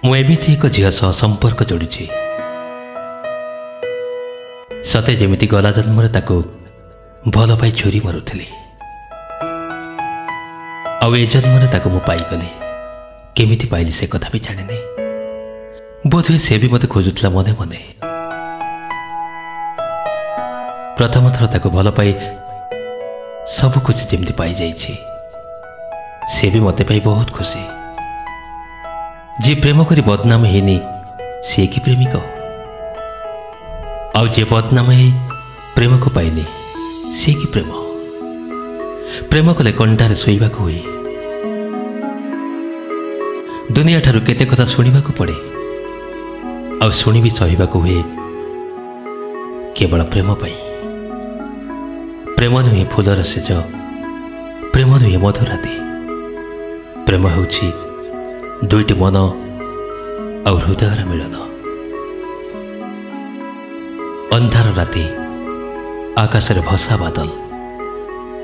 ମୁଁ ଏମିତି ଏକ ଝିଅ ସହ ସମ୍ପର୍କ ଯୋଡ଼ିଛି ସତେ ଯେମିତି ଗଲା ଜନ୍ମରେ ତାକୁ ଭଲ ପାଇ ଛୁରୀ ମାରୁଥିଲି ଆଉ ଏ ଜନ୍ମରେ ତାକୁ ମୁଁ ପାଇଗଲି। କେମିତି ପାଇଲି ସେ କଥା ବି ଜାଣିନି। ବୋଧହୁଏ ସେ ବି ମୋତେ ଖୋଜୁଥିଲା ମନେ ମନେ। ପ୍ରଥମ ଥର ତାକୁ ଭଲ ପାଇ ସବୁ ଖୁସି ଯେମିତି ପାଇଯାଇଛି ସେ ବି ମୋତେ ପାଇ ବହୁତ ଖୁସି। ଯିଏ ପ୍ରେମ କରି ବଦନାମ ହେଇନି ସିଏ କି ପ୍ରେମିକ, ଆଉ ଯିଏ ବଦନାମ ହେଇ ପ୍ରେମକୁ ପାଇନି ସିଏ କି ପ୍ରେମ। ପ୍ରେମ କଲେ କଣ୍ଟାରେ ଶୋଇବାକୁ ହୁଏ। ଦୁନିଆ ଠାରୁ କେତେ କଥା ଶୁଣିବାକୁ ପଡ଼େ ଆଉ ଶୁଣିବି ସହିବାକୁ ହୁଏ କେବଳ ପ୍ରେମ ପାଇଁ। ପ୍ରେମ ନୁହେଁ ଫୁଲର ସେଜ, ପ୍ରେମ ନୁହେଁ ମଧୁରାତି। ପ୍ରେମ ହେଉଛି ଦୁଇଟି ମନ ଆଉ ହୃଦୟର ମିଳନ। ଅନ୍ଧାର ରାତି, ଆକାଶରେ ଭସା ବାଦଲ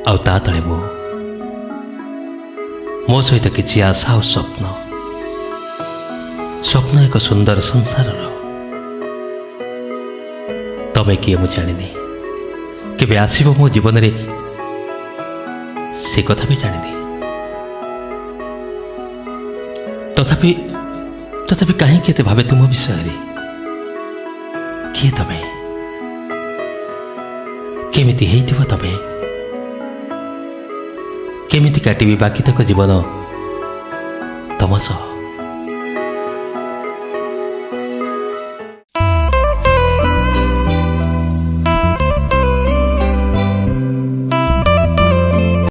ଆଉ ତା ତଳେ ମୋ ସହିତ କିଛି ଆଶା ଆଉ ସ୍ୱପ୍ନ ଏକ ସୁନ୍ଦର ସଂସାରର। ତମେ କିଏ ମୁଁ ଜାଣିନି, କେବେ ଆସିବ ମୋ ଜୀବନରେ ସେ କଥା ବି ଜାଣିନି। ତଥାପି କାହିଁକି ଏତେ ଭାବେ ତୁମ ବିଷୟରେ? କିଏ ତମେ? କେମିତି ହେଇଥିବ ତମେ? କେମିତି କାଟିବି ବାକି ତକ ଜୀବନ ତମ ସହ?